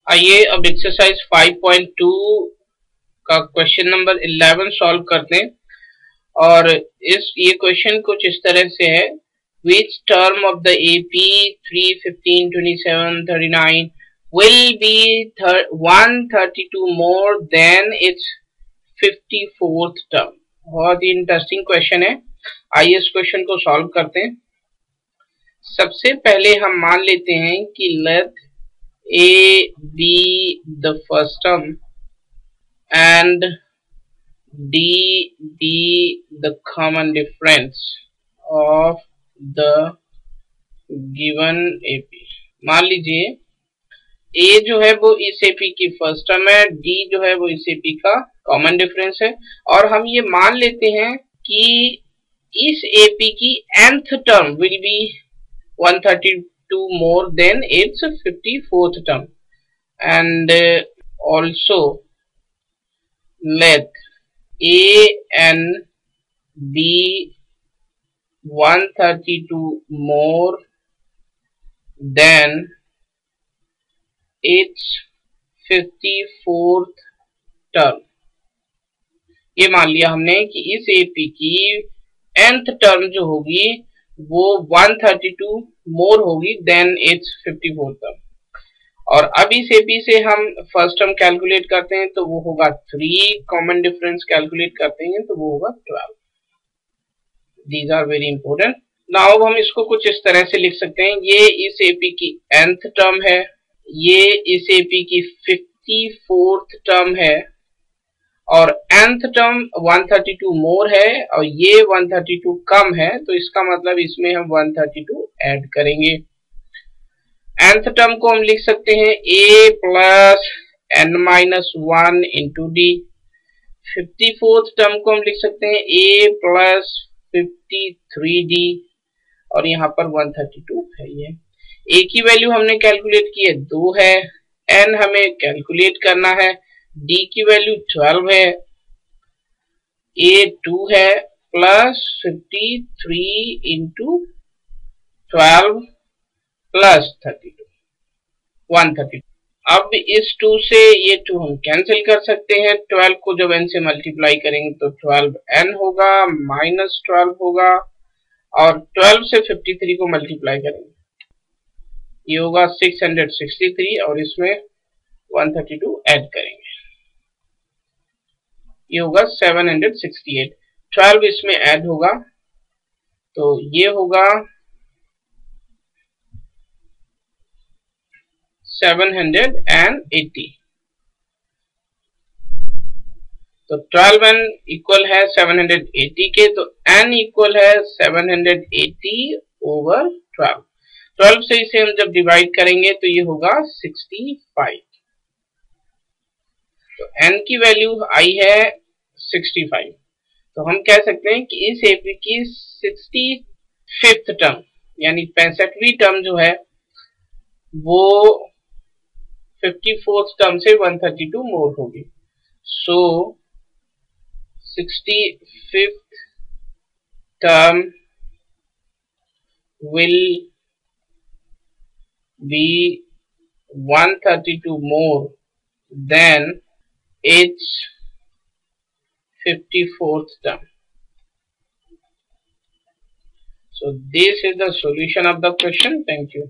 आइए अब एक्सरसाइज 5.2 का क्वेश्चन नंबर 11 सॉल्व करते हैं। और ये क्वेश्चन कुछ इस तरह से है, which term of the AP 3, 15, 27, 39 will be 132 more than its 54th term. बहुत ही इंटरेस्टिंग क्वेश्चन है। आइए इस क्वेश्चन को सॉल्व करते हैं। सबसे पहले हम मान लेते हैं कि late A be the first term and D be the common difference of the given AP। मान लीजिए A जो है वो इस AP की फर्स्ट टर्म है, D जो है वो इस AP का कॉमन डिफरेंस है, और हम ये मान लेते हैं कि इस AP की nth term will be 132 more than its 54th term, and also let A and be 132 more than its 54th term। ये मान लिया हमने कि इस AP की nth टर्म जो होगी वो 132 मोर होगी देन इट्स 54 टर्म। और अब इस एपी से हम फर्स्ट टर्म कैलकुलेट करते हैं तो वो होगा 3, कॉमन डिफरेंस कैलकुलेट करते हैं तो वो होगा 12। These are very important. Now हम इसको कुछ इस तरह से लिख सकते हैं, ये इस एपी की nth टर्म है, ये इस एपी की 54th टर्म है, और nth टर्म 132 मोर है और ये 132 कम है, तो इसका मतलब इसमें हम 132 ऐड करेंगे। nth टर्म को हम लिख सकते हैं a plus n minus 1 into D. 54th term को हम लिख सकते हैं a प्लस 53d, और यहाँ पर 132 है। ये a की वैल्यू हमने कैलकुलेट की है 2 है, n हमें कैलकुलेट करना है, d की वैल्यू 12 है, a 2 है, प्लस 53 इंटू 12 प्लस 32 132। अब इस 2 से ये 2 हम कैंसिल कर सकते हैं। 12 को जब n से मल्टीप्लाई करेंगे तो 12n होगा, माइनस 12 होगा, और 12 से 53 को मल्टीप्लाई करेंगे ये होगा 663, और इसमें 132 ऐड करेंगे ये होगा 768। 12 इसमें ऐड होगा तो ये होगा 780। तो 12n इक्वल है 780 के, तो n इक्वल है 780 ओवर 12। 12 से इसे हम जब डिवाइड करेंगे तो ये होगा 65। तो n की वैल्यू आई है 65। तो हम कह सकते हैं कि इस एपी की 65th टर्म यानी 65वीं टर्म जो है वो 54th टर्म से 132 मोर होगी। सो 65th term will be 132 more than its 54th term. So this is the solution of the question. Thank you.